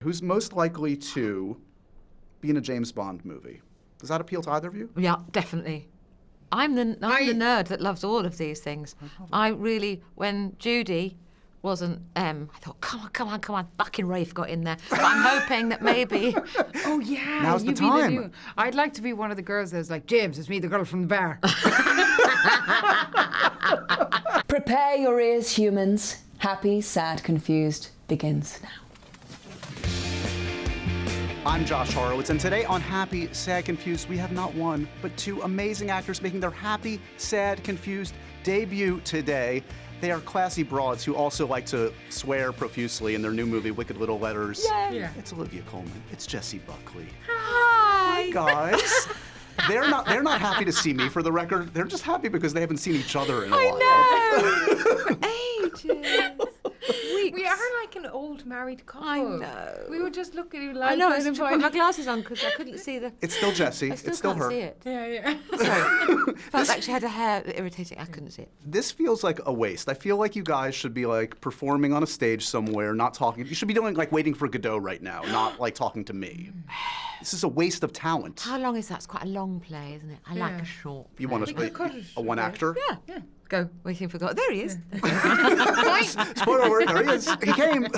Who's most likely to be in a James Bond movie? Does that appeal to either of you? Yeah, definitely. I'm the nerd that loves all of these things. I really, when Judy wasn't, I thought, come on, fucking Rafe got in there. But I'm hoping that maybe... Oh, yeah. Now's the time. I'd like to be one of the girls that's like, James, it's me, the girl from the bar. Prepare your ears, humans. Happy, Sad, Confused begins now. I'm Josh Horowitz, and today on Happy, Sad, Confused, we have not one, but two amazing actors making their Happy, Sad, Confused debut today. They are classy broads who also like to swear profusely in their new movie, Wicked Little Letters. Yay. Yeah. It's Olivia Colman. It's Jessie Buckley. Hi. Hi, guys. They're not happy to see me, for the record. They're just happy because they haven't seen each other in a while. I know. For ages. We are like an old married couple. I know. We would just look at you like... I know, I should put my glasses on because I couldn't see the... It's still Jessie. I still It's still can't her. see it. Yeah. Sorry. Felt like she had her hair irritating. I couldn't see it. This feels like a waste. I feel like you guys should be like performing on a stage somewhere, not talking. You should be doing like Waiting for Godot right now, not like talking to me. This is a waste of talent. How long is that? It's quite a long play, isn't it? I like Yeah. a short play. You want We to could cut it a one a bit. actor? Yeah. Go. Waiting for God. There he is. Spoiler alert, there he is. He came.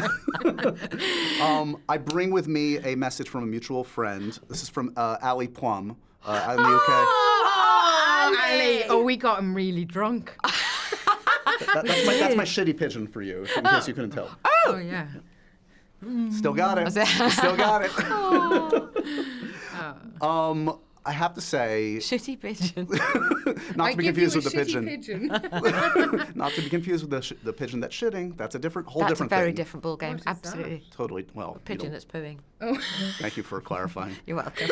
I bring with me a message from a mutual friend. This is from Ali Plum out in the UK. Oh, Ali. Oh, we got him really drunk. That's my shitty pigeon for you, in case you couldn't tell. Oh, yeah. Still got it. Still got it. I have to say, Shitty pigeon. not to be confused with the pigeon. Not to be confused with the pigeon that's shitting. That's a whole That's different a very thing. different ball game. What is that? Absolutely. Totally. Well, you Pigeon don't- that's pooing. Thank you for clarifying. You're welcome.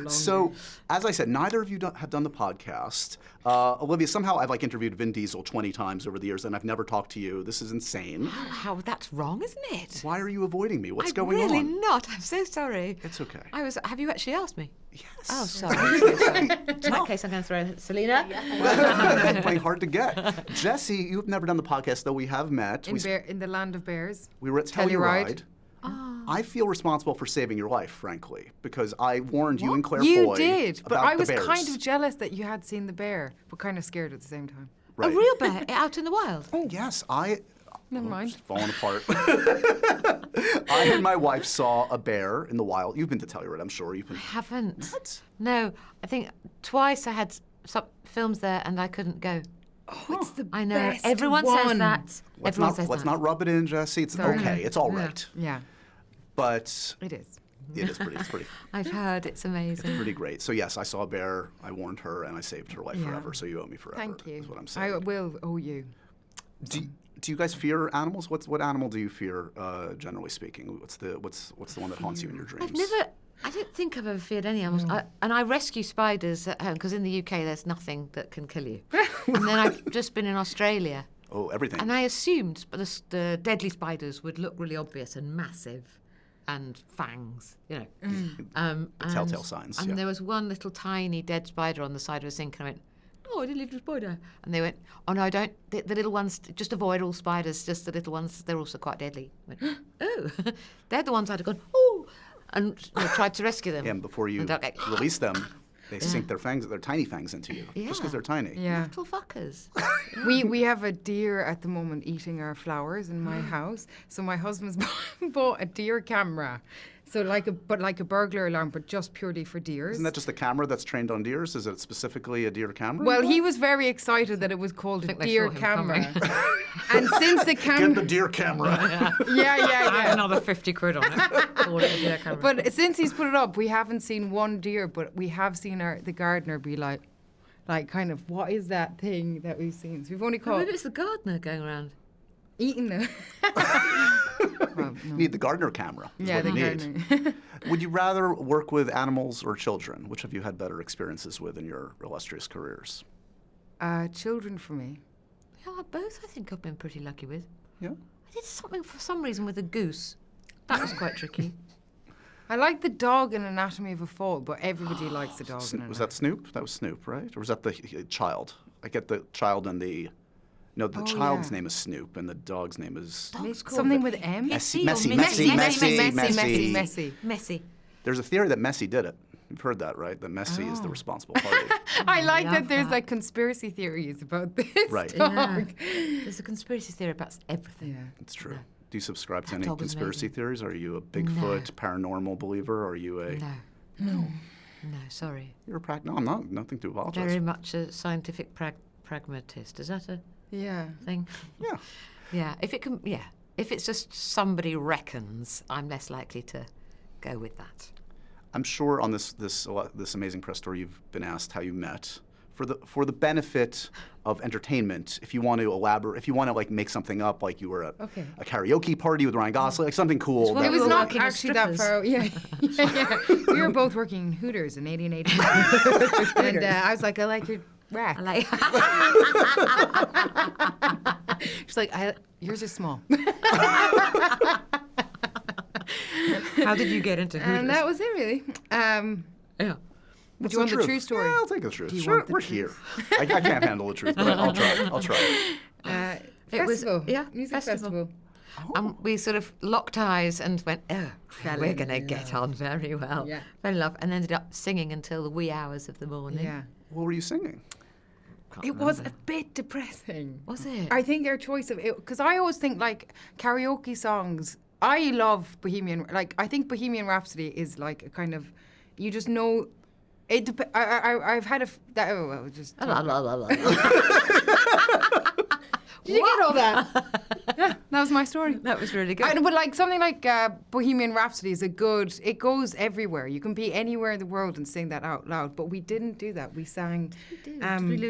So, as I said, neither of you have done the podcast. Olivia, somehow I've like interviewed Vin Diesel 20 times over the years, and I've never talked to you. This is insane. How that's wrong, isn't it? Why are you avoiding me? What's I'm going really on? not. I'm so sorry. It's okay. Have you actually asked me? Yes. Oh, sorry. I'm so sorry. In that case, I'm going to throw Selena. Playing hard to get. Jessie, you've never done the podcast, though we have met. In the land of bears. We were at Telluride. Telluride. I feel responsible for saving your life, frankly, because I warned you and Claire You Foy did, but about I the was bears. kind of jealous that you had seen the bear, but kind of scared at the same time. Right. A real bear out in the wild. Oh, yes, Never mind. It's falling apart. I and my wife saw a bear in the wild. You've been to Telluride, I'm sure. You've been. I haven't. What? No, I think twice I had some films there and I couldn't go. Oh, it's the I know. best Everyone says one. that. Let's Everyone says let's that. not rub it in, Jessie. It's Sorry. okay. It's all right. Yeah, But it is. it is pretty I've heard it's amazing. pretty great. So yes, I saw a bear. I warned her, and I saved her life Yeah. forever. So you owe me forever. Thank you. Is what I'm saying. I will owe you. Do you guys fear animals? What animal do you fear, generally speaking? What's the one that haunts you in your dreams? I don't think I've ever feared any animals. And I rescue spiders at home because in the UK there's nothing that can kill you. And then I've just been in Australia. Oh, everything. And I assumed the deadly spiders would look really obvious and massive and fangs, you know. Telltale signs, And yeah. there was one little tiny dead spider on the side of a sink and I went, oh, a little spider. And they went, oh no, don't, the little ones, just avoid all spiders, just the little ones, they're also quite deadly. I went, oh, they're the ones I'd have gone, oh, and tried to rescue them. And before you And they're like, release them, they sink their tiny fangs into you, just Yeah. because they're tiny. Yeah. little fuckers. We have a deer at the moment eating our flowers in my house. So my husband's bought a deer camera. So like a burglar alarm, but just purely for deers. Isn't that just a camera that's trained on deers? Is it specifically a deer camera? Well, he was very excited that it was called a think they deer saw him camera. coming. And since the Get camera... the deer camera. Yeah. Another 50 quid on it. Call it a deer camera. But since he's put it up, we haven't seen one deer, but we have seen the gardener be like kind of, what is that thing that we've seen? So we've only caught Maybe it's the gardener going around. eating them. Well, no. Need the gardener camera. Is Yeah, what the you need. gardener. Would you rather work with animals or children? Which have you had better experiences with in your illustrious careers? Children for me. Yeah, both I think I've been pretty lucky with. Yeah. I did something for some reason with a goose. That was quite tricky. I like the dog in Anatomy of a Fall, but everybody likes the dog in Was that Snoop? That was Snoop, right? Or was that the child? I get the child and the No, the Oh, child's yeah. name is Snoop, and the dog's name is Something with M? Messy. Messy. There's a theory that Messi did it. You've heard that, right? That Messi is the responsible party. I like love that there's that. like conspiracy theories about this Right. dog. There's a conspiracy theory about everything. Yeah. It's true. Do you subscribe to That any dog was conspiracy amazing. theories? Are you a Bigfoot paranormal believer? Or are you a? No, sorry. You're a No, I'm not. Nothing to apologize. Very much a scientific pragmatist. Is that a Yeah. thing? Yeah. Yeah. If it can, yeah. If it's just somebody reckons, I'm less likely to go with that. I'm sure on this amazing press story you've been asked how you met. For the benefit of entertainment, if you want to elaborate, if you want to like make something up, like you were at a karaoke party with Ryan Gosling, like something cool. Well, It was were not working as actually that strippers. far out. Yeah. We were both working in Hooters in 1889. And I was like, I like your rack. I like. She's like, yours is small. How did you get into Hooters? And that was it, really. Yeah. Do you want the true story? Yeah, I'll take the truth. you Sure, want the we're here. I can't handle the truth, but I'll try. It was- Festival. yeah, Music festival. festival. And we sort of locked eyes and went, oh, Fell we're in going to get on very well. Yeah. Fell in love and ended up singing until the wee hours of the morning. Yeah. What were you singing? Can't It was a remember. bit depressing. Was it? I think our choice of it, because I always think like karaoke songs. I love Bohemian. Like I think Bohemian Rhapsody is like a kind of, you just know. It. I've had a. Oh, well, just. La, la, la, la. Did you get all that? Yeah, that was my story. That was really good. But like something like Bohemian Rhapsody is a good. It goes everywhere. You can be anywhere in the world and sing that out loud. But we didn't do that. We sang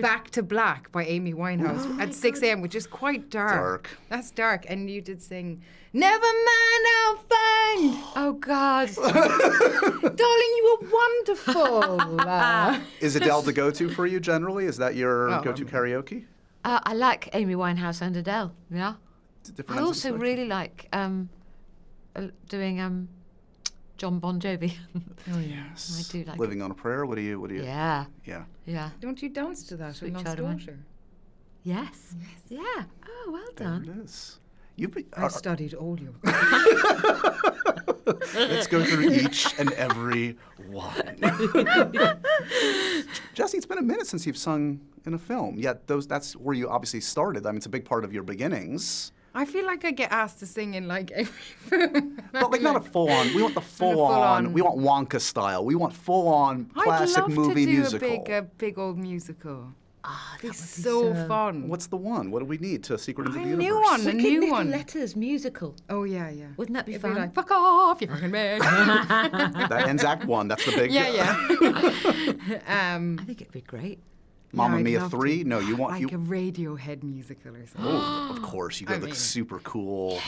"Back to Black" by Amy Winehouse at 6 a.m., which is quite dark. Dark. That's dark. And you did sing "Never Mind, I'll Find." Oh, God. Darling, you were wonderful. Is Adele the go-to for you generally? Is that your Oh, go-to karaoke? I like Amy Winehouse and Adele, yeah. It's a different I ends of the also spectrum. really like doing John Bon Jovi. Oh yeah. I do like Living on a Prayer. What do you? Yeah, Yeah. yeah. Don't you dance to that Sweet in Lost Child of Mine. Daughter? Yes. Yeah. Oh, well There done. it is. You've been, I studied all your. let's go through each and every one. Jessie, it's been a minute since you've sung in a film. Yet that's where you obviously started. I mean, it's a big part of your beginnings. I feel like I get asked to sing in like every film. But like not a full-on. We want the full-on. We want Wonka style. We want full-on classic I'd love movie to do musical. a big old musical. Ah, It'd be so fun. What's the one? What do we need to Secret into I the knew Universe? one. A new one. Letters musical. Oh yeah, yeah. Wouldn't that be It'd fun? Be like, fuck off, you fucking man. That ends Act 1. That's the big. yeah, yeah. I think it'd be great. Mamma I'd Mia love 3. to. No, you want like you. a Radiohead musical or something. Oh, of course, you go I the mean- super cool.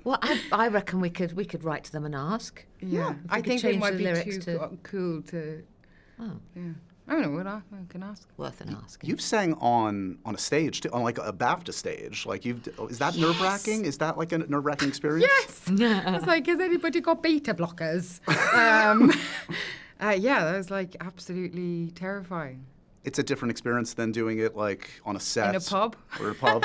Well, I reckon we could write to them and ask. Yeah, If we I could think they change might the be lyrics too to- cool to. Oh, Yeah, I don't know what I can ask. worth an ask. You've sang on a stage too, on like a BAFTA stage. Like is that nerve-wracking? Is that like a nerve-wracking experience? Yes. I was like, has anybody got beta blockers? Yeah, that was like absolutely terrifying. It's a different experience than doing it like on a set. In a pub? Or a pub.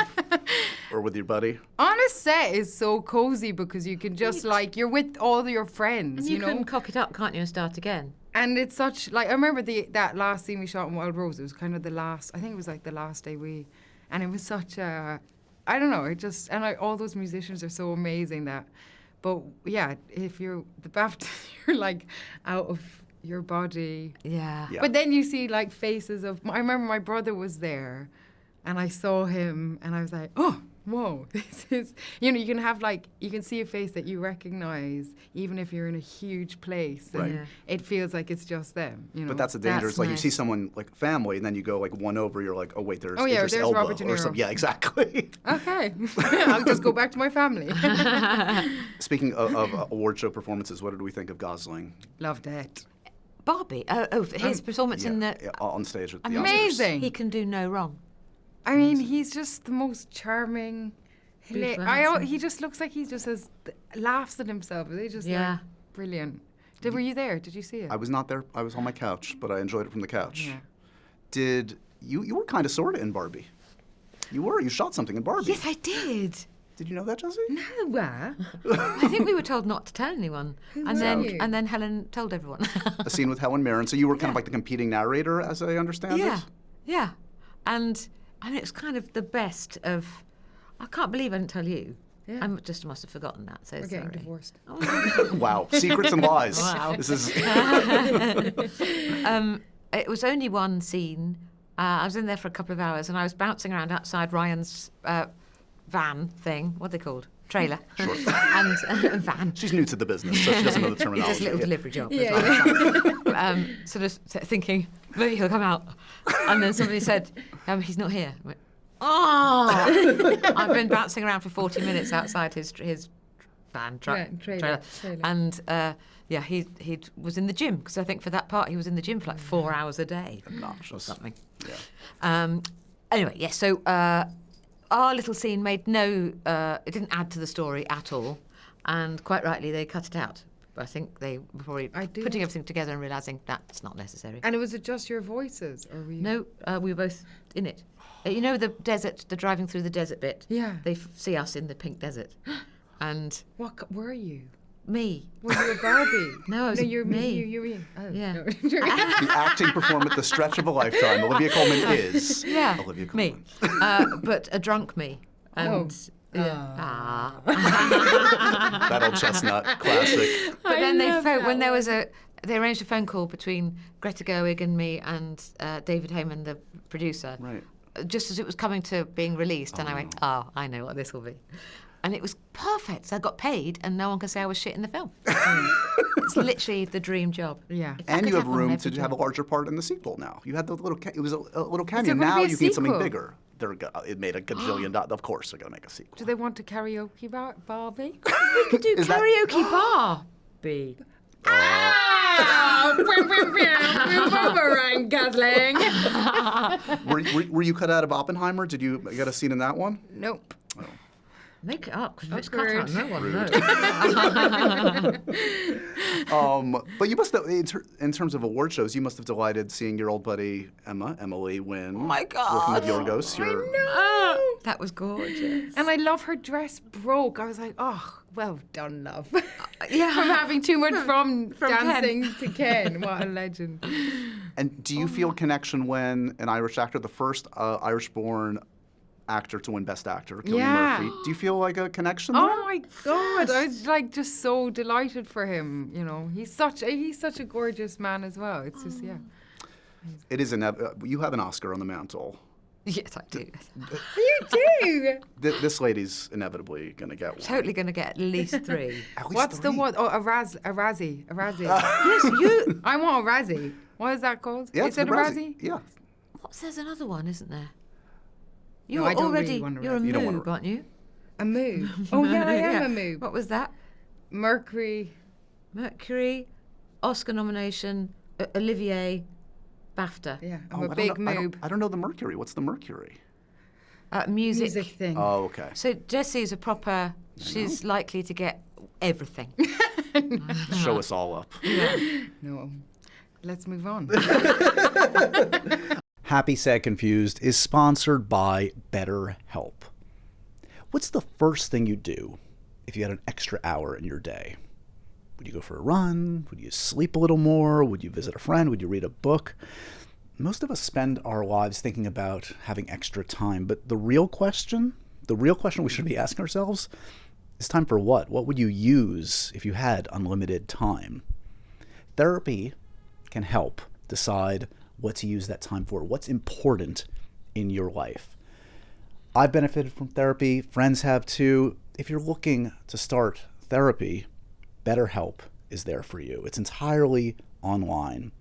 Or with your buddy. On a set is so cozy because you can just like you're with all your friends, And you you know. can cock it up, can't you, and start again? And it's such like I remember that last scene we shot in Wild Rose. It was kind of the last. I think it was like the last day and it was such a. I don't know. It just all those musicians are so amazing that. But yeah, if you're the BAFTA, you're like out of your body. Yeah. Yeah. But then you see like faces of. I remember my brother was there, and I saw him, and I was like, oh. Whoa, this is, you know, you can see a face that you recognize even if you're in a huge place. And Right. Yeah. it feels like it's just them, you know. But that's the danger. That's It's like you see nice. someone like family, and then you go like one over. You're like, oh wait, there's Oh, yeah, Idris there's Elba Robert De or Niro. something. Yeah, exactly. Okay, I'll just go back to my family. Speaking of award show performances, what did we think of Gosling? Loved it. Barbie. His performance in the. Yeah, on stage at the Oscars. Amazing. He can do no wrong. I mean, he's just the most charming. Beautiful, handsome. He just looks like he just laughs at himself. They just Yeah. like brilliant. Were you there? Did you see it? I was not there. I was on my couch, but I enjoyed it from the couch. Yeah. Did you were kind of sort of in Barbie? You were. You shot something in Barbie. Yes, I did. Did you know that, Jessie? No, where? I think we were told not to tell anyone. Who and were then you? and then Helen told everyone. A scene with Helen Mirren. So you were kind of like the competing narrator, as I understand Yeah, it? yeah. And I mean, it was kind of the best of. I can't believe I didn't tell you. Yeah. I just must have forgotten that. So We're getting sorry. divorced. Wow. Secrets and lies. Wow. This is... It was only one scene. I was in there for a couple of hours, and I was bouncing around outside Ryan's van thing. What are they called? Trailer. Sure. And van. She's new to the business, so she doesn't know the He terminology. does a little Yeah. delivery job. Yeah. Sort of thinking, maybe he'll come out. And then somebody said, he's not here. I went, oh! I've been bouncing around for 40 minutes outside his van trailer. And he was in the gym, because I think for that part he was in the gym for like 4 hours a day. Obnoxious. Something. Yeah. Anyway, yes, so our little scene made it didn't add to the story at all. And quite rightly, they cut it out. I think they were probably putting everything together and realising that's not necessary. And was it just your voices? Or were you... No, we were both in it. You know the desert, the driving through the desert bit? Yeah. They see us in the pink desert. And What were you? me. Were you a Barbie? No, I was you're me. You're me. Oh, Yeah. no. The acting performance, the stretch of a lifetime. Olivia Colman is Olivia me. Colman. But a drunk me. And That old chestnut classic. But then love that when there was they arranged a phone call between Greta Gerwig and me and David Heyman, the producer. Right. Just as it was coming to being released, and I went, I know what this will be. And it was perfect. So I got paid, and no one can say I was shit in the film. It's literally the dream job. Yeah. If that And could you have happen on room every to have a job. larger part in the sequel now. You had the little, it was a little cameo. there gonna Now be a you need something sequel? bigger. It made a gajillion dollars. Of course they're going to make a sequel. Do they want to karaoke Barbie? We could do Is that- karaoke Barbie. Boomerang, Gosling. Were you cut out of Oppenheimer? Did you get a scene in that one? Nope. Make it up, because if it's cut out, Awkward. no one knows. But you must have, in terms of award shows, you must have delighted seeing your old buddy Emily win. Oh my God. Working with Yorgos. That was gorgeous. And I love her dress broke. I was like, oh, well done, love. Yeah. From having too much from Ken. dancing to Ken. What a legend. And do you feel connection when an Irish actor, the first Irish-born actor to win Best Actor, Cillian Yeah. Murphy, do you feel like a connection there? Oh my God! I was like just so delighted for him. You know, he's such a gorgeous man as well. It's just It is you have an Oscar on the mantle. Yes, I do. You do. This lady's inevitably going to get one. Totally going to get at least 3. At least What's the 3. one? Oh, a Razzie. Yes, you. I want a Razzie. What is that called? Yeah, Is it's it the a Razzie? Yeah. There's another one, isn't there? No, You're I don't already. really want a You're a You don't want moob, a- aren't you? A moob. Oh yeah, I am a moob. What was that? Mercury. Mercury, Oscar nomination, Olivier, BAFTA. Yeah, Oh, I'm I a don't big know- moob. I don't know the Mercury. What's the Mercury? Music. Music thing. Oh, okay. So Jessie's a proper. She's likely to get everything. Show us all up. No. Let's move on. Happy, Sad, Confused is sponsored by BetterHelp. What's the first thing you do if you had an extra hour in your day? Would you go for a run? Would you sleep a little more? Would you visit a friend? Would you read a book? Most of us spend our lives thinking about having extra time, but the real question we should be asking ourselves is time for what? What would you use if you had unlimited time? Therapy can help decide what to use that time for, what's important in your life. I've benefited from therapy, friends have too. If you're looking to start therapy, BetterHelp is there for you. It's entirely online.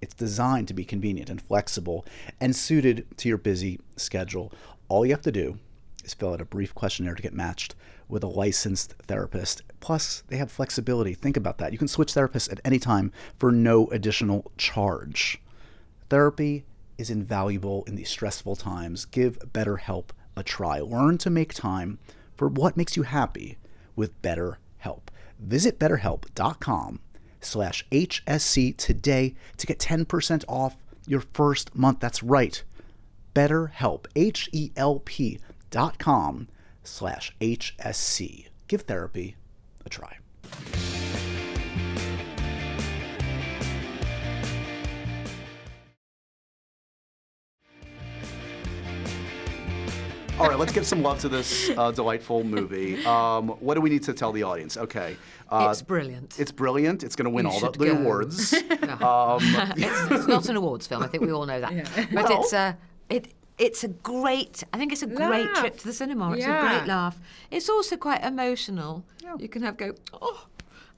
It's designed to be convenient and flexible and suited to your busy schedule. All you have to do is fill out a brief questionnaire to get matched with a licensed therapist. Plus, they have flexibility. Think about that. You can switch therapists at any time for no additional charge. Therapy is invaluable in these stressful times. Give BetterHelp a try. Learn to make time for what makes you happy with BetterHelp. Visit BetterHelp.com/HSC today to get 10% off your first month. That's right. BetterHelp, HELP.com/HSC. Give therapy a try. All right, let's give some love to this delightful movie. What do we need to tell the audience? Okay. It's brilliant. It's brilliant. It's going to win You all should the go. awards. It's not an awards film. I think we all know that. But it's a great. I think it's a great Laugh. trip to the cinema. It's a Yeah. great laugh. It's also quite emotional. Yeah. You can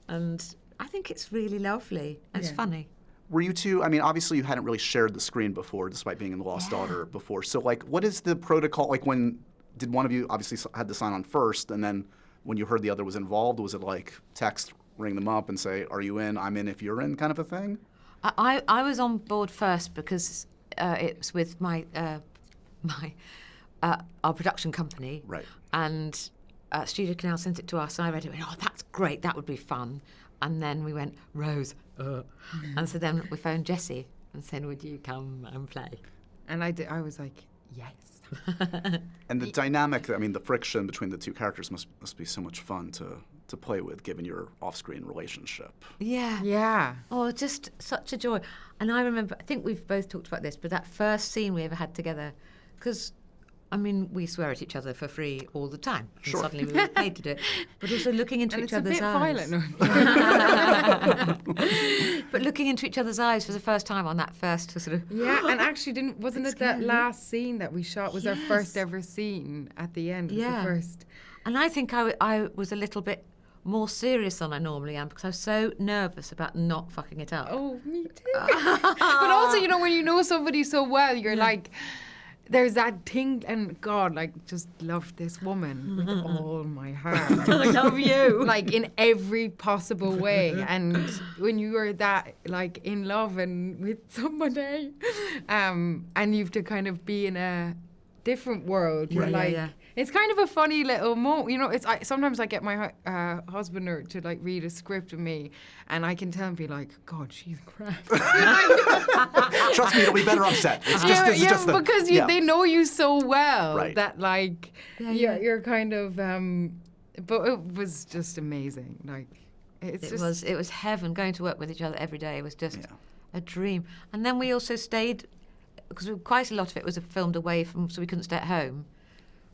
and I think it's really lovely. And It's Yeah. funny. Were you two, I mean, obviously you hadn't really shared the screen before, despite being in The Lost Daughter before. So, like, what is the protocol? Like, did one of you obviously had to sign on first, and then when you heard the other was involved, was it like text, ring them up and say, are you in, I'm in if you're in kind of a thing? I was on board first because it was with our production company. Right. And Studio Canal sent it to us, and I read it and went, oh, that's great, that would be fun. And then we went, Rose. And so then we phoned Jessie and said, would you come and play? And I was like, yes. And the dynamic, I mean, the friction between the two characters must be so much fun to play with, given your off-screen relationship. Yeah. Yeah. Oh, just such a joy. And I remember, I think we've both talked about this, but that first scene we ever had together, because, I mean, we swear at each other for free all the time. And Sure. suddenly we were paid to do it. But also looking into And each it's a other's bit eyes. violent. No. But looking into each other's eyes for the first time on that first sort of... Yeah, and actually wasn't it that scary. last scene that we shot was our Yes. first ever scene at the end? Was Yeah. the first. And I think I was a little bit more serious than I normally am because I was so nervous about not fucking it up. Oh, me too. But also, you know, when you know somebody so well, you're like, there's that thing, and God, like, just love this woman with all my heart. I love you. Like, in every possible way. And when you are that, like, in love and with somebody, and you have to kind of be in a different world, you're Yeah, like, yeah. it's kind of a funny little moment. You know, sometimes I get my husband to, like, read a script with me, and I can tell him, be like, God, she's crap. Trust me, it'll be better on set. It's just, it's just the, because they know you so well Right. that, like, you're kind of, but it was just amazing. Like, it was heaven. Going to work with each other every day was just Yeah. a dream. And then we also stayed, because quite a lot of it was filmed away from, so we couldn't stay at home.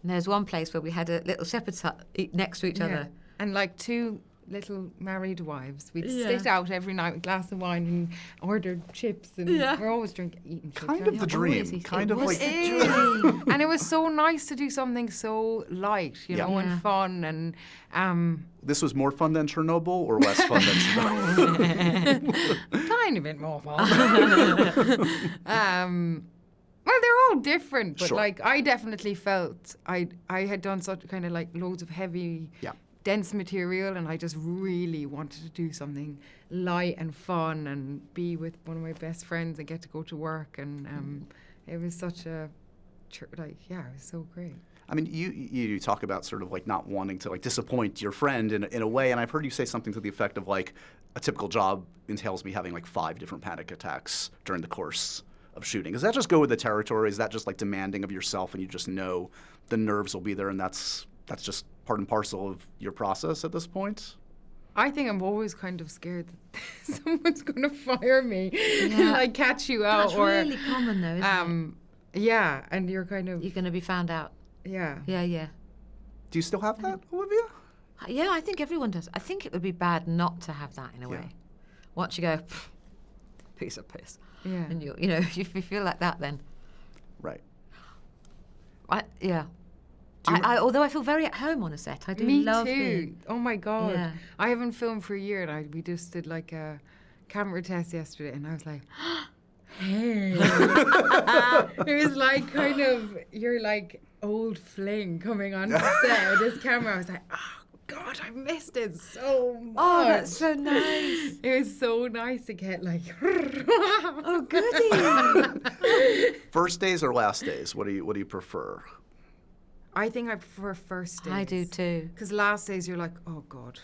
And there's one place where we had a little shepherd's hut next to each other. And like two little married wives, we'd Yeah. sit out every night with a glass of wine and ordered chips, and Yeah. we're always eating chips. Kind of the dream. always Kind it of was like, a dream. And it was so nice to do something so light, you know, Yeah. and fun, and this was more fun than Chernobyl or less fun than Chernobyl? tiny bit more fun. Well, they're all different, but Sure. like I definitely felt I had done such kind of like loads of heavy, Yeah. dense material, and I just really wanted to do something light and fun and be with one of my best friends and get to go to work, and it was such a it was so great. I mean, you talk about sort of like not wanting to like disappoint your friend in a way, and I've heard you say something to the effect of like a typical job entails me having like 5 different panic attacks during the course of shooting. Does that just go with the territory? Is that just like demanding of yourself, and you just know the nerves will be there, and that's just part and parcel of your process at this point? I think I'm always kind of scared that someone's going to fire me, Yeah. like catch you out, That's or really common though, isn't it? yeah, and you're kind of You're going to be found out. yeah. Yeah. Do you still have that, Olivia? Yeah, I think everyone does. I think it would be bad not to have that in a Yeah. way. Once you go, piece of piss. Yeah. And if you feel like that, then Right. yeah. Do you- Although I feel very at home on a set, I do Me love too. being. Oh my God. Yeah. I haven't filmed for a year, and we just did like a camera test yesterday, and I was like, hey. It was like kind of your like old fling coming on set with this camera. I was like, oh God, I missed it so much. Oh, that's so nice. It was so nice to get like. Oh, goody. First days or last days? What do you prefer? I think I prefer first days. I do too. Because last days you're like, oh God.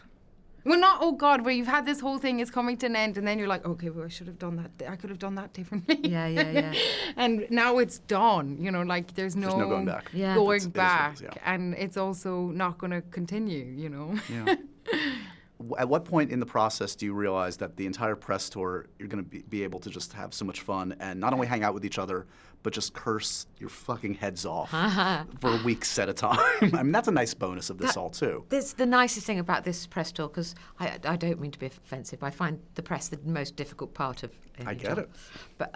Well, not, oh God, where you've had this whole thing is coming to an end and then you're like, okay, well, I should have done that. I could have done that differently. Yeah. And now it's done, you know, like there's no going back. Yeah. going It is back. what it is, And it's also not going to continue, you know. Yeah. At what point in the process do you realize that the entire press tour, you're going to be able to just have so much fun and not only hang out with each other, but just curse your fucking heads off for weeks at a time? I mean, that's a nice bonus of this all, too. This the nicest thing about this press tour, because I don't mean to be offensive. I find the press the most difficult part of any I get job. it. But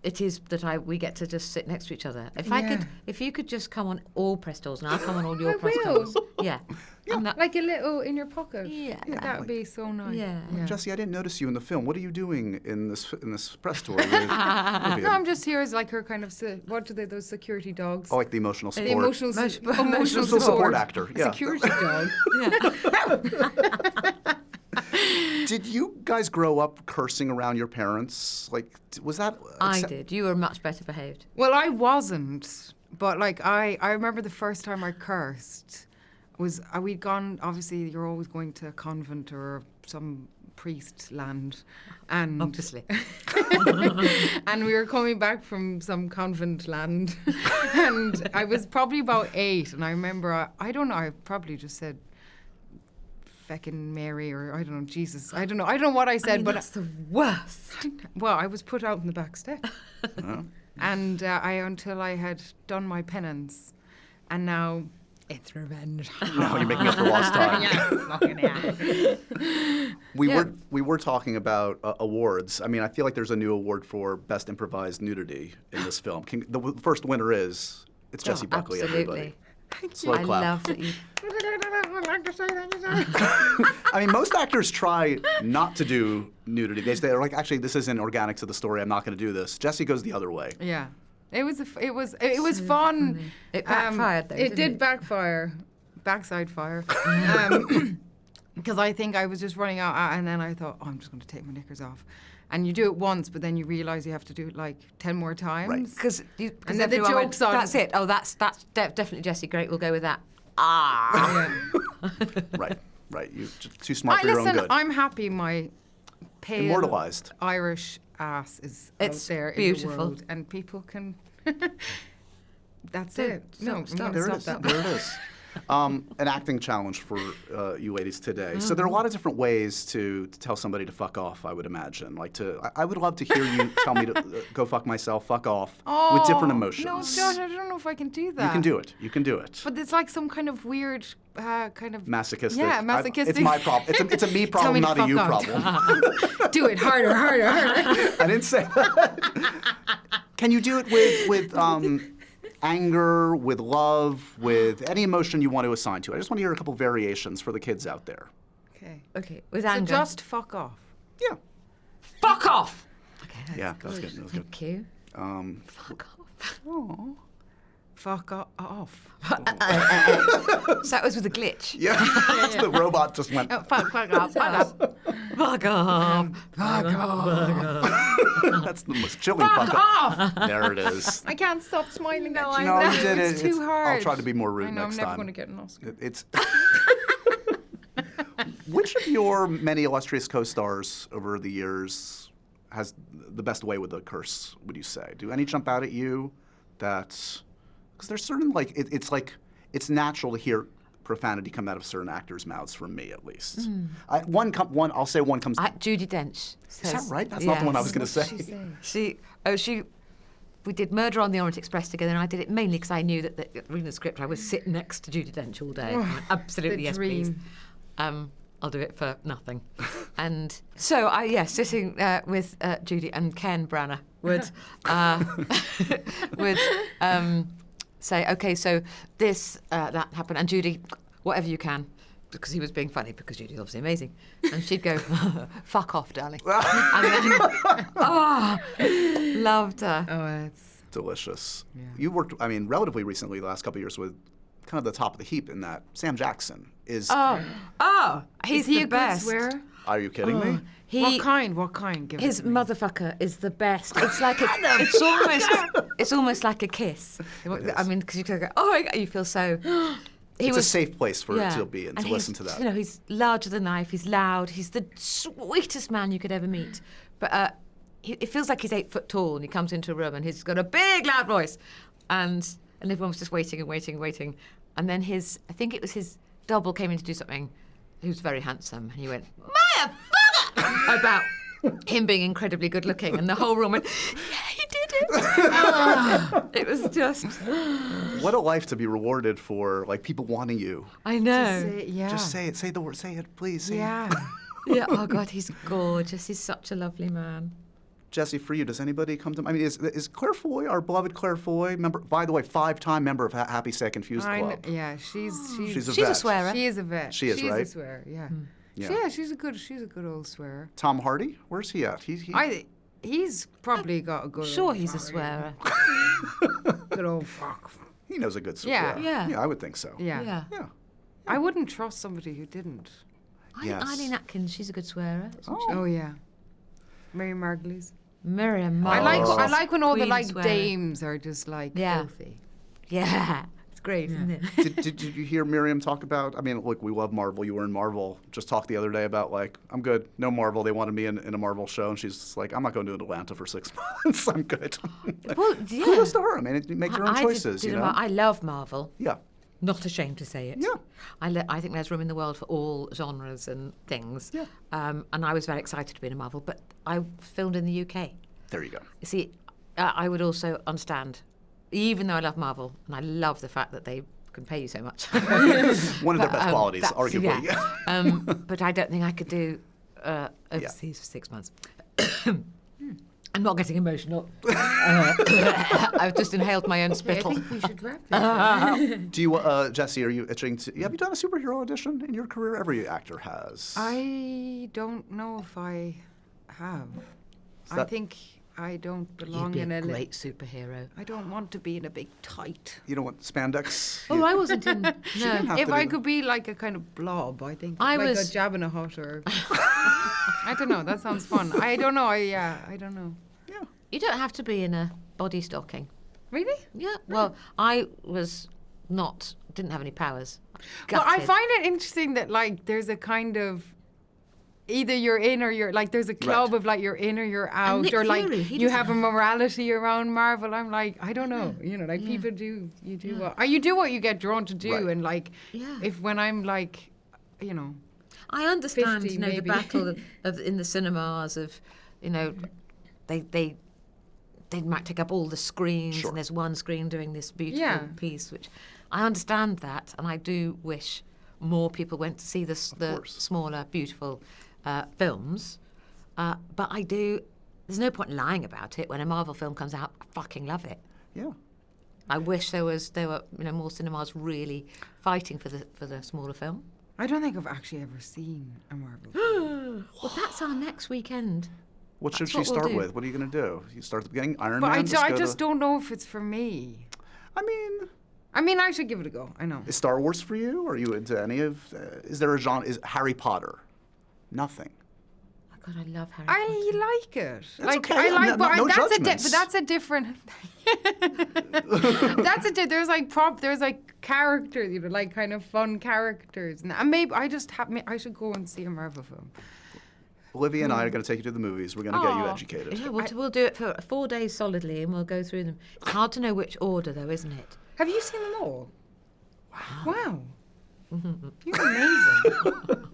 it is that we get to just sit next to each other. If you could just come on all press tours and I'll come on all your press will. tours. Yeah. And that- Like a little in your pocket. Yeah. That would be so nice. Yeah. Jesse, I didn't notice you in the film. What are you doing in this press tour? With No, Olivia? I'm just here as like her kind of, what are they, those security dogs? Oh, like the emotional support. The emotional Emotional support actor. Yeah. Security dog. Did you guys grow up cursing around your parents? Like, was that? I did. You were much better behaved. Well, I wasn't, but like I remember the first time I cursed was we'd gone. Obviously, you're always going to a convent or some priest land, and Obviously. and we were coming back from some convent land, and I was probably about 8, and I remember I don't know. I probably just said feckin' Mary or I don't know, Jesus. I don't know what I said, but that's the worst. well, I was put out in the back step. And until I had done my penance, and now it's revenge. No, you're making up for lost time. Yeah. We were talking about awards. I mean, I feel like there's a new award for best improvised nudity in this film. The first winner it's Jessie Buckley. Absolutely. Everybody. Slow I clap. love that you. I mean, most actors try not to do nudity. They're like, actually, this isn't organic to the story. I'm not going to do this. Jessie goes the other way. Yeah, it was fun. funny. It backfired, though, It didn't did it? backfire, backside fire. Because I think I was just running out, and then I thought, oh, I'm just going to take my knickers off. And you do it once, but then you realise you have to do it like 10 more times. Right. Because And then the joke's on. That's it. Oh, that's definitely Jessie. Great. We'll go with that. Yeah. Right. You're just too smart for your own Listen, good. I'm happy my pale Immortalized. Irish ass is It's out there beautiful. in the world, and people can. That's it. Stop, No, stop. I'm There gonna it is. stop There that. it is. An acting challenge for you ladies today. So there are a lot of different ways to tell somebody to fuck off, I would imagine. Like I would love to hear you tell me to go fuck myself, fuck off, with different emotions. No, Josh, I don't know if I can do that. You can do it. You can do it. But it's like some kind of weird, kind of Masochistic. Yeah, masochistic. It's my problem. It's a me Tell me problem, to not a fuck you off. problem. Do it harder. I didn't say that. Can you do it with anger, with love, with any emotion you want to assign to it? I just want to hear a couple variations for the kids out there. Okay. Okay. With So anger. just fuck off. Yeah. fuck off. Okay. Yeah, that's good. That was good. Thank you. Um, Fuck off. oh. Fuck off. So that was with a glitch. Yeah. The robot just went. Fuck off. Fuck off. Fuck off. That's the most chilling fuck off. There it is. I can't stop smiling. No, at you. I No, you did it. It's too hard. I'll try to be more rude I know, next I'm never time. going to get an Oscar. It's. Which of your many illustrious co-stars over the years has the best way with the curse, would you say? Do any jump out at you that... Because there's certain, like, it's natural to hear profanity come out of certain actors' mouths, from me at least. I'll say one comes... Judi Dench. Is that right? That's not the one I was going to say. We did Murder on the Orient Express together, and I did it mainly because I knew that reading the script, I was sitting next to Judi Dench all day. Absolutely, the yes, please. dream. I'll do it for nothing. And so, sitting with Judy and Ken Branagh would say, okay, so this, that happened, and Judy, whatever you can, because he was being funny, because Judy's obviously amazing. And she'd go, fuck off, darling. And then, loved her. Oh, it's... Delicious. Yeah. You worked, I mean, relatively recently, the last couple of years, with kind of the top of the heap in that. Sam Jackson is... He's Is he the a best. good swearer? Are you kidding me? He, What kind? Give His it to me. motherfucker is the best. It's like it's almost like a kiss. It I mean, because you can go, oh my God, you feel so. It's a safe place for it to be and to he's, listen to that. You know, he's larger than life. He's loud. He's the sweetest man you could ever meet. But it feels like he's 8 foot tall, and he comes into a room and he's got a big, loud voice, and everyone was just waiting and waiting and waiting. And then I think it was his double came in to do something. He was very handsome, and he went, "Motherfucker!" about him being incredibly good looking, and the whole room went, "Yeah, he did it." It was just What a life to be rewarded for, like, people wanting you. I know. Just say it. Say the word. Say it, please. Say Yeah. Yeah. Oh God, he's gorgeous. He's such a lovely man. Jesse, for you, does anybody come to? I mean, is Claire Foy, our beloved Claire Foy, member? By the way, 5-time member of Happy Sad Confused Club. Yeah, she's She's a She's vet. a swearer. She is a vet. She is, she's right? a swearer, yeah. Yeah. Yeah, she's a good old swearer. Tom Hardy, where's he at? He's probably got a good. Sure, old he's a fuck. swearer. Good old fuck. He knows a good swear. Yeah. Yeah. Yeah, I would think so. Yeah. Yeah. Yeah. I wouldn't trust somebody who didn't. Yes. Eileen Atkins, she's a good swearer. isn't she? Oh yeah. Mary Margulies. Miriam I Margolyes, like when all the queen like swearer. dames are just like Yeah. filthy. Yeah, it's great, isn't it? did you hear Miriam talk about? I mean, look, we love Marvel. You were in Marvel. Just talked the other day about, like, I'm good. No Marvel. They wanted me in a Marvel show, and she's just like, I'm not going to Atlanta for 6 months. I'm good. Well, yeah. Kudos to her. I mean, make your own I choices. did You know. I love Marvel. Yeah. Not ashamed to say it. Yeah. I think there's room in the world for all genres and things. Yeah. And I was very excited to be in a Marvel, but I filmed in the UK. There you go. You see, I would also understand, even though I love Marvel, and I love the fact that they can pay you so much. One of their best qualities, that's- arguably. Yeah. But I don't think I could do overseas for 6 months. I'm not getting emotional. I've just inhaled my own I spittle. think we should wrap this. Do you, Jesse? Are you itching to? Have you done a superhero audition in your career? Every actor has. I don't know if I have. I that- think I don't You'd belong be in a a great superhero. I don't want to be in a big tight. You don't want spandex. Oh, I wasn't in. didn't No. have If to I do could be like a kind of blob, I think I like was- a Jabba in a Hut or I don't know. That sounds fun. I don't know. I don't know. Yeah. You don't have to be in a body stocking. Really? Yeah. Well, I was didn't have any powers. Well, I Gutted. find it interesting that like there's a kind of either you're in or you're like there's a club Right. of like you're in or you're out Nick or like Fury, he you doesn't have a have- morality around Marvel. I'm like I don't know. You know, like people do you do what you get drawn to do Right. and like Yeah. if when I'm like you know I understand, 50 you know, the maybe. battle of in the cinemas of, you know, they might take up all the screens Sure. and there's one screen doing this beautiful Yeah. piece, which I understand that, and I do wish more people went to see the course. smaller, beautiful films. But there's no point lying about it. When a Marvel film comes out, I fucking love it. Yeah. I wish there were more cinemas really fighting for the smaller film. I don't think I've actually ever seen a Marvel film. Well, that's our next weekend. What should That's she what we'll start do. with? What are you going to do? You start at the beginning? Iron But Man? I go just to- don't know if it's for me. I mean, I mean, I should give it a go. I know. is Star Wars for you? Are you into any of? Is there a genre? Is Harry Potter? Nothing. Oh God, I love Harry Potter. I like it. That's like okay. I like, No- but no that's judgments. but that's a different. There's like there's like characters, you know, like kind of fun characters, and maybe I should go and see a Marvel film. Olivia and I are going to take you to the movies. We're going to get you Aw. educated. Yeah, we'll do it for 4 days solidly, and we'll go through them. It's hard to know which order, though, isn't it? Have you seen them all? Wow. You're amazing.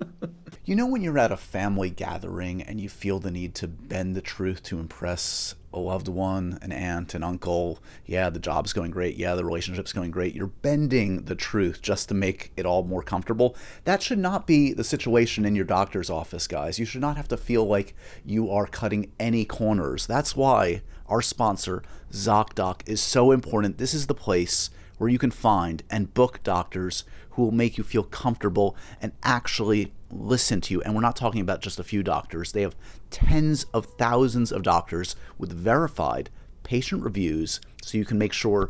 You know when you're at a family gathering and you feel the need to bend the truth to impress a loved one, an aunt, an uncle? Yeah, the job's going great. Yeah, the relationship's going great. You're bending the truth just to make it all more comfortable. That should not be the situation in your doctor's office, guys. You should not have to feel like you are cutting any corners. That's why our sponsor, ZocDoc, is so important. This is the place where you can find and book doctors who will make you feel comfortable and actually listen to you. And we're not talking about just a few doctors. They have tens of thousands of doctors with verified patient reviews, so you can make sure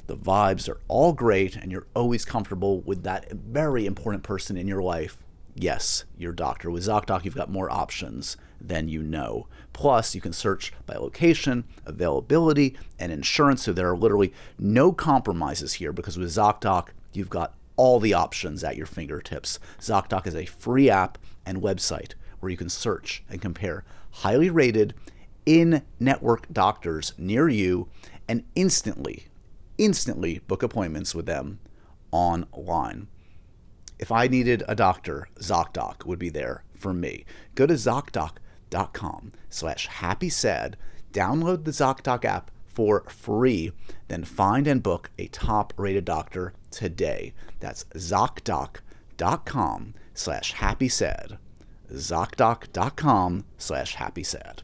the vibes are all great and you're always comfortable with that very important person in your life. Yes, your doctor. With ZocDoc, you've got more options than you know. Plus, you can search by location, availability, and insurance, so there are literally no compromises here, because with ZocDoc, you've got all the options at your fingertips. ZocDoc is a free app and website where you can search and compare highly rated in-network doctors near you and instantly book appointments with them online. If I needed a doctor, ZocDoc would be there for me. Go to ZocDoc.com/happysad, download the ZocDoc app for free, then find and book a top-rated doctor today. That's ZocDoc.com/happysad. ZocDoc.com/happysad.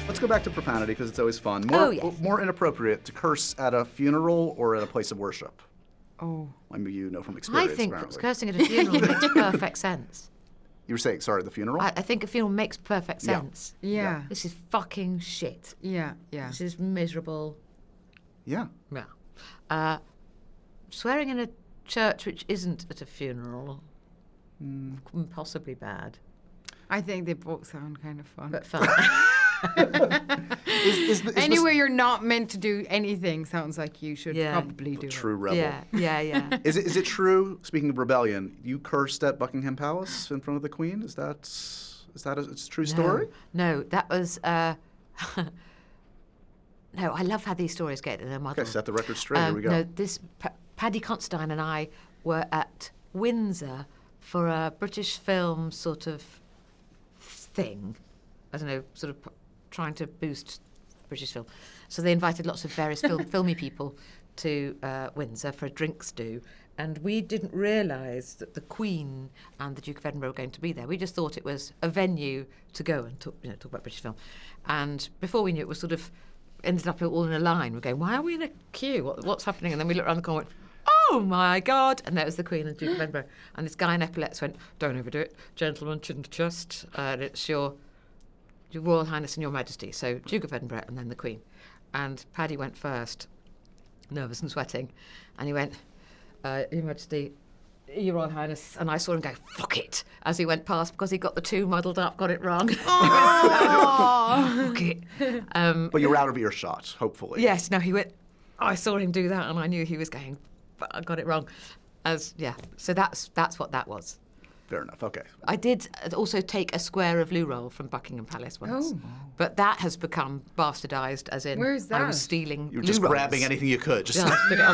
Let's go back to profanity because it's always fun. More inappropriate to curse at a funeral or at a place of worship. Oh. I mean, you know from experience, I think apparently. cursing at a funeral makes perfect sense. You were saying, sorry, the funeral? I think a funeral makes perfect Yeah. sense. Yeah. This is fucking shit. Yeah. Yeah. This is miserable. Yeah. Yeah. Swearing in a church which isn't at a funeral, possibly bad, I think they both sound kind of fun. but fun. Anywhere you're not meant to do anything sounds like you should Yeah. probably do True it. rebel. Yeah. Is it true, speaking of rebellion, you cursed at Buckingham Palace in front of the Queen? Is that a true story? No, that was. No, I love how these stories get in a muddle. Okay, set the record straight. Here we go. No, Paddy Considine and I were at Windsor for a British film sort of thing. I don't know, sort of trying to boost British film. So they invited lots of various filmy people to Windsor for a drinks do. And we didn't realise that the Queen and the Duke of Edinburgh were going to be there. We just thought it was a venue to go and talk about British film. And before we knew it, was sort of ended up all in a line. We're going, why are we in a queue? What's happening? And then we looked around the corner and went, oh my God. And there was the Queen and the Duke of Edinburgh. And this guy in epaulets went, don't overdo it. Gentlemen, chin to chest. And it's your Royal Highness and Your Majesty. So Duke of Edinburgh and then the Queen. And Paddy went first, nervous and sweating. And he went, Your Majesty, Your Royal Highness. And I saw him go, fuck it, as he went past because he got the two muddled up, got it wrong. Fuck it. But you were out of earshot, hopefully. Yes, no, he went, I saw him do that and I knew he was going, but I got it wrong. So that's what that was. Fair enough, okay. I did also take a square of loo roll from Buckingham Palace once. Oh. But that has become bastardised, as in Where's I that? was stealing You were loo just rolls. grabbing anything you could. Just Yeah, stick it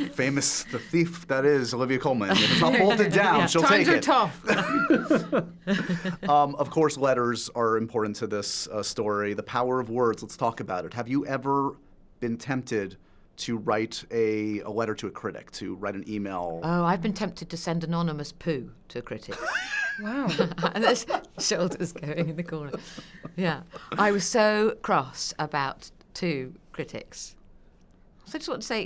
on. famous, the thief that is Olivia Colman. If it's not bolted down, she'll Times take are it. tough. Of course, letters are important to this story. The power of words. Let's talk about it. Have you ever been tempted to write a letter to a critic, to write an email? Oh, I've been tempted to send anonymous poo to a critic. Wow. And there's shoulders going in the corner. Yeah. I was so cross about two critics. So I just want to say,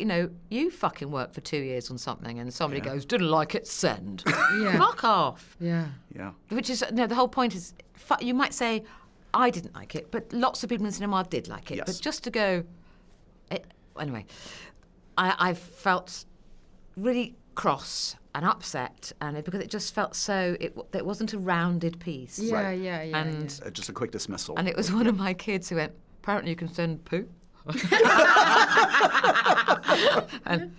you fucking worked for 2 years on something and somebody goes, didn't like it, send. Yeah. Fuck off. Yeah. Yeah. Which is, the whole point is, you might say, I didn't like it, but lots of people in cinema did like it. Yes. But just to go, anyway, I felt really cross and upset, and because it just felt so, it wasn't a rounded piece. Yeah, Right. yeah. And Just a quick dismissal. and it was one of my kids who went, apparently you can send poo. And,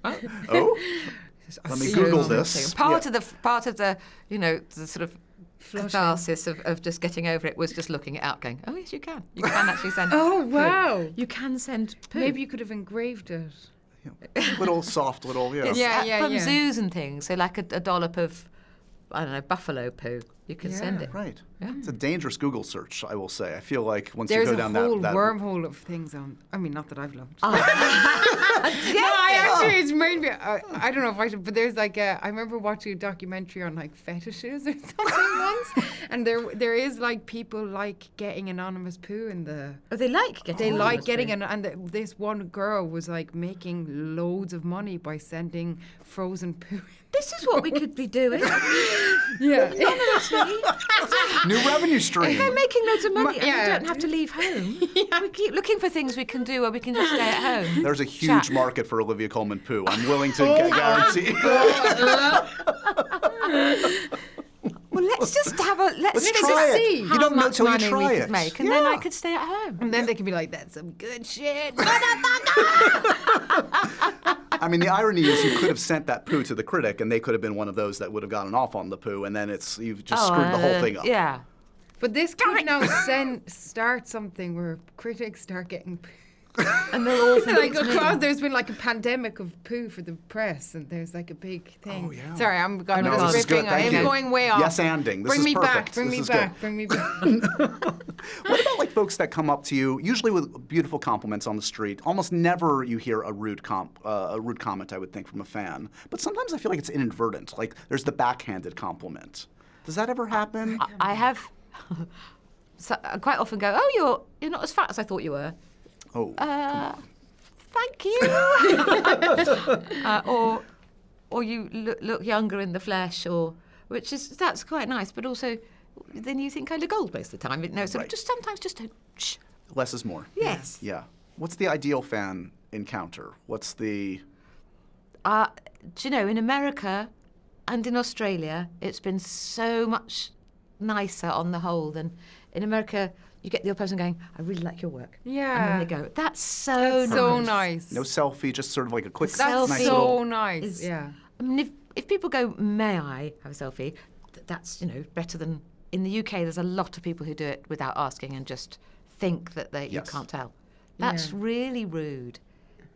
Oh? Let me Google this. Part of the the sort of catharsis of just getting over it was just looking it out, going, oh yes, you can actually send. Oh, poo. wow. You can send poo. Maybe you could have engraved it. Little soft, little, It's Yeah, from yeah. zoos and things. So like a dollop of, I don't know, buffalo poo. You can send it. Right. Yeah. It's a dangerous Google search, I will say. I feel like once There's you a go down whole that wormhole of things on. I mean, not that I've looked. Oh. It's made me. I don't know if I should, but there's like I remember watching a documentary on like fetishes or something once, and there is like people like getting anonymous poo in the. Oh, they like getting. They like anonymous getting poo. this one girl was like making loads of money by sending frozen poo. This is what we could be doing. Yeah. New revenue stream. If they're making loads of money and Yeah. we don't have to leave home, we keep looking for things we can do, or we can just stay at home. There's a huge Chat. market for Olivia Colman poo. I'm willing to guarantee. Well, let's just have a Let's just try it. see You how don't know much till you money try we it. could make, and then I Yeah. could stay at home. And then they can be like, that's some good shit. I mean, the irony is you could have sent that poo to the critic, and they could have been one of those that would have gotten off on the poo, and then you've just screwed the whole thing up. Yeah. But this could now start something where critics start getting poo. And they'll all think Like it's me. across, there's been like a pandemic of poo for the press, and there's like a big thing. Oh, yeah. Sorry, I'm No, just this is good. ripping. Thank I'm you. going way off. Yes, anding. This Bring is me perfect. back. Bring This me is back. good. Bring me back. What about like folks that come up to you, usually with beautiful compliments on the street? Almost never you hear a rude comment, I would think, from a fan. But sometimes I feel like it's inadvertent. Like there's the backhanded compliment. Does that ever happen? I have. So I quite often go, oh, you're not as fat as I thought you were. Oh, Thank you. Or you look younger in the flesh, that's quite nice. But also, then you think I look old most of the time. No, so Right. just sometimes just don't. Shh. less is more. Yes. Yeah. What's the ideal fan encounter? What's the... Do you know, in America and in Australia, it's been so much nicer on the whole than in America. You get the other person going, I really like your work. Yeah. And then they go, that's so nice. So nice. No selfie, just sort of like a quick, That's nice so little... nice. is- Yeah. I mean, if people go, may I have a selfie? That's, better than... In the UK, there's a lot of people who do it without asking and just think that you Yes. can't tell. That's Yeah. really rude.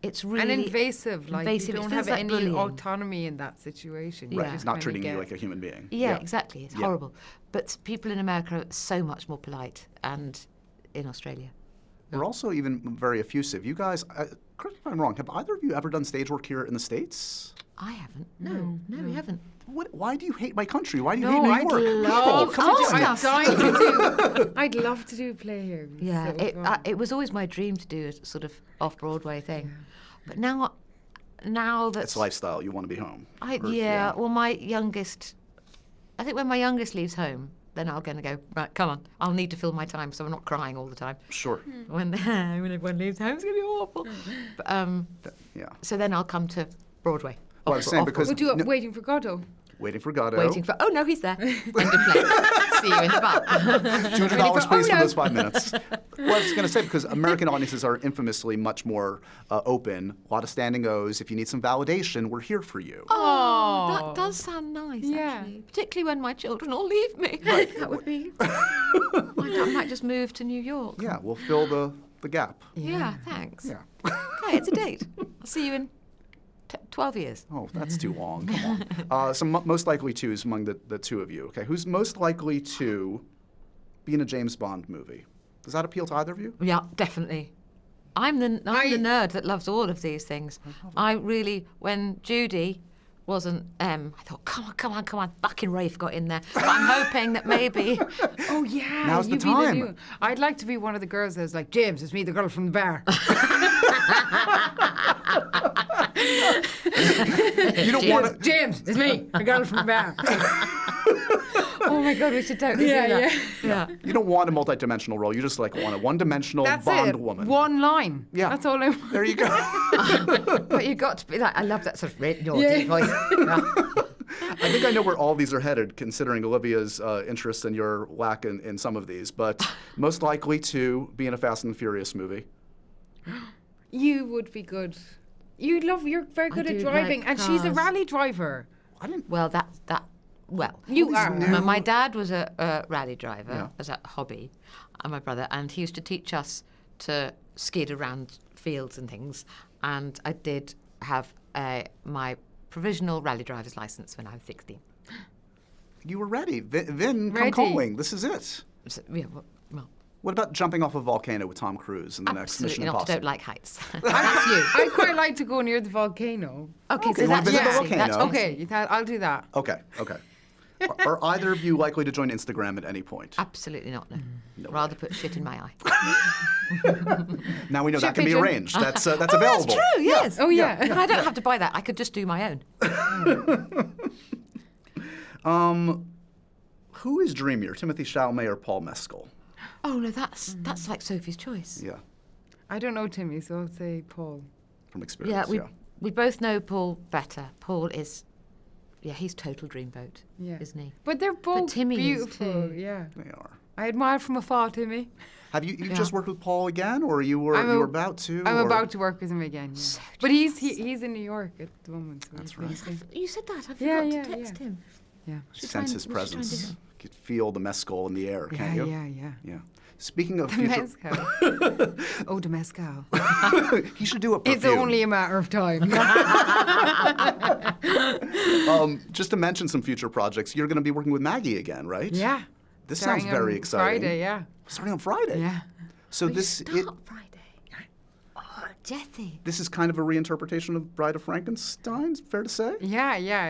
It's really... And invasive. Like invasive. you It don't feels have like any bullying. autonomy in that situation. You Right. just Not kinda treating you get- like a human being. Yeah, exactly. It's Yeah. horrible. But people in America are so much more polite, and in Australia. We're also even very effusive. You guys, correct me if I'm wrong, have either of you ever done stage work here in the States? I haven't. No, we haven't. Why do you hate my country? Why do you No, hate I'd New York? love. People, come on, ask down. us. I'm dying to do. I'd love to do a play here. It'd be Yeah, so fun. it was always my dream to do a sort of off-Broadway thing. But now that... It's lifestyle. You want to be home. Well, my youngest... I think when my youngest leaves home, then I'm going to go, right, come on. I'll need to fill my time so I'm not crying all the time. Sure. When everyone leaves home, it's going to be awful. But, Yeah. so then I'll come to Broadway. Well, I was saying because Would you up Waiting for Godot? waiting for Godot. Waiting for... Oh, no, he's there. End of play. See you in the bar. $200 please for no. those 5 minutes. Well, I was going to say, because American audiences are infamously much more open, a lot of standing O's. If you need some validation, we're here for you. Oh, that does sound nice, Yeah. actually. Particularly when my children all leave me. That would be... I might just move to New York. Yeah, we'll fill the gap. Yeah, thanks. Yeah. Okay, it's a date. I'll see you in 12 years. Oh, that's too long. Come on. Some most likely twos among the two of you. Okay, who's most likely to be in a James Bond movie? Does that appeal to either of you? Yeah, definitely. I'm the nerd that loves all of these things. I really, when Judy wasn't, I thought, come on, fucking Rafe got in there. But I'm hoping that maybe... Oh yeah, Now's the you be time. new- I'd like to be one of the girls that's like, James, it's me, the girl from the bar. You don't want to. James, it's me, the girl from the bar. Oh my God, we should totally Yeah, do that. Yeah. You don't want a multi-dimensional role. You just like want a one-dimensional That's Bond it. woman. One line. Yeah. That's all I want. There you go. But you've got to be like, I love that sort of your Yeah. deep voice. Yeah. I think I know where all these are headed, considering Olivia's interest and your lack in some of these. But most likely to be in a Fast and the Furious movie. You would be good. You're very good at do driving, like and she's a cars. rally driver. I didn't. Well, well, You are. my dad was a rally driver Yeah. as a hobby, and my brother, and he used to teach us to skid around fields and things. And I did have my provisional rally driver's license when I was 16. You were ready. Vin, come Ready. calling. This is it. So, yeah, well, What about jumping off a volcano with Tom Cruise in the next absolutely Mission not. I Impossible? don't like heights. That's you. I quite like to go near the volcano. Okay, Okay, so well, that's visit the Jessie. volcano. That's Okay, I'll do that. Okay. Are either of you likely to join Instagram at any point? Absolutely not. No. No Rather put shit in my eye. Now we know that Shit can be pigeon. arranged. That's Oh, available. that's true. Yes. Oh yeah. I don't have to buy that. I could just do my own. Who is dreamier, Timothy Chalamet or Paul Mescal? Oh no, that's like Sophie's choice. Yeah, I don't know Timmy, so I'll say Paul. from experience. Yeah, we both know Paul better. Paul is he's total dreamboat, isn't he? But they're both Timmy is beautiful. too. Yeah. They are. I admire from afar, Timmy. Have you just worked with Paul again, or you were about to? I'm or? about to work with him again. Yeah. So But he's in New York at the moment. So That's he's right. You said that. I forgot Yeah, to yeah, text him. Yeah. She sense his presence. You could feel the mezcal in the air, Yeah, can't you? yeah. Yeah. Speaking of The future, mezcal. Oh, the mezcal. he should do a perfume. It's only a matter of time. Just to mention some future projects, you're going to be working with Maggie again, right? Yeah. This Starting sounds very on exciting. Friday, yeah. Starting on Friday. Yeah. So We this start Friday. Oh, Jessie. this is kind of a reinterpretation of Bride of Frankenstein. Fair to say? Yeah. You're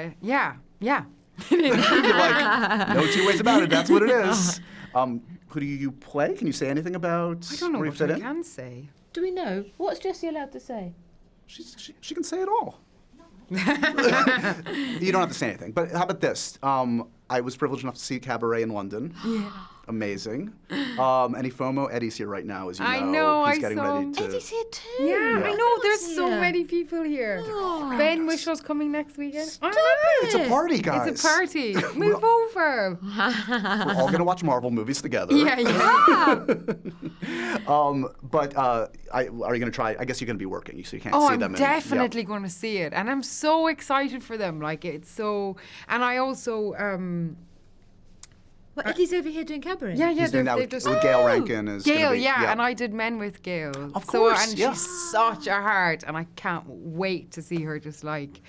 like, no two ways about it. That's what it is. Who do you play? Can you say anything about I don't know where you what fit I in? can say. Do we know? What's Jessie allowed to say? She can say it all. You don't have to say anything. But how about this? I was privileged enough to see Cabaret in London. Yeah. Amazing. Any FOMO? Eddie's here right now, as you know. I know, He's I getting saw ready him. to. Eddie's here too. Yeah, I know. There's so here. many people here. Oh. Ben Wishaw's coming next weekend. Stop It's a party, guys. It's a party. Move over. We're all gonna watch Marvel movies together. Yeah. But are you gonna try? I guess you're gonna be working, so you can't Oh, see I'm them. definitely going to see it, and I'm so excited for them. Like it's so, and I also, Well, Eddie's over here doing cabaret. yeah, He's doing that they're with, just with Gail Rankin. Is gonna Gail, be, yeah, and I did Men with Gail. Of course, and yeah. she's such a heart, and I can't wait to see her just like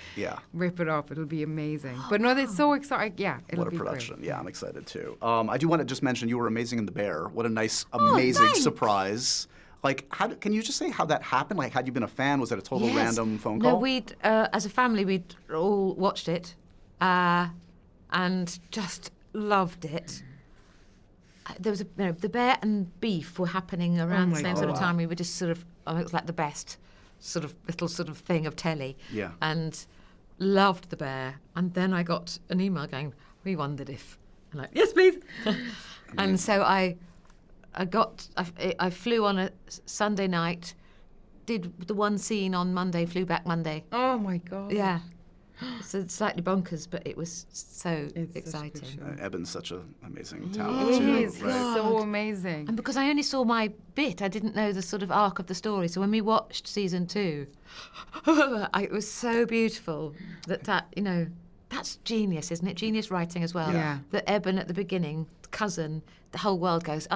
rip it up. It'll be amazing. But no, it's so exciting. Yeah, it'll What a be production. great. Yeah, I'm excited too. I do want to just mention you were amazing in The Bear. What a nice, amazing thanks. surprise. Like, can you just say how that happened? Like, had you been a fan? Was it a total Yes. random phone call? No, we'd as a family we'd all watched it, and just loved it. There was the Bear and Beef were happening around the my same sort of God. time. We were just sort of it was like the best sort of little sort of thing of telly. Yeah. And loved The Bear. And then I got an email going, we wondered if, and like, yes, please. And so I flew on a Sunday night, did the one scene on Monday, flew back Monday. Oh my God. Yeah. So slightly bonkers, but it was so It's such a good exciting. show. Eben's such an amazing He talent too. is. He's Right? so amazing. And because I only saw my bit, I didn't know the sort of arc of the story. So when we watched season 2, it was so beautiful that that's genius, isn't it? Genius writing as well. Yeah. That Eben at the beginning, cousin, the whole world goes,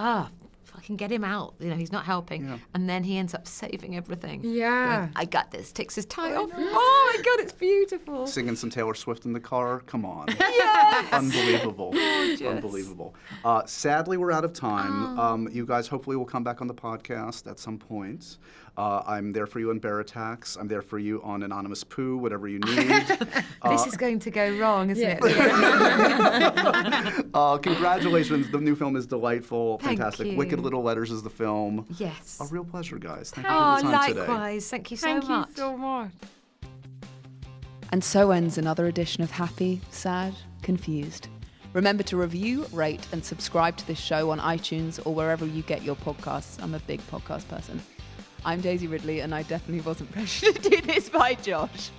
fucking get him out. He's not helping. Yeah. And then he ends up saving everything. Yeah. Going, I got this. Takes his tie off. Oh my God, it's beautiful. Singing some Taylor Swift in the car. Come on. Yes. Unbelievable. Gorgeous. Unbelievable. Sadly, we're out of time. You guys hopefully will come back on the podcast at some point. I'm there for you on Bear Attacks. I'm there for you on Anonymous Poo, whatever you need. This is going to go wrong, isn't it? Congratulations. The new film is delightful. Thank Fantastic. you. Wicked Little Letters is the film. Yes. A real pleasure, guys. Thank you Oh, for the time today. likewise. Thank you so Thank much. you so much. And so ends another edition of Happy, Sad, Confused. Remember to review, rate, and subscribe to this show on iTunes or wherever you get your podcasts. I'm a big podcast person. I'm Daisy Ridley, and I definitely wasn't pressured to do this by Josh.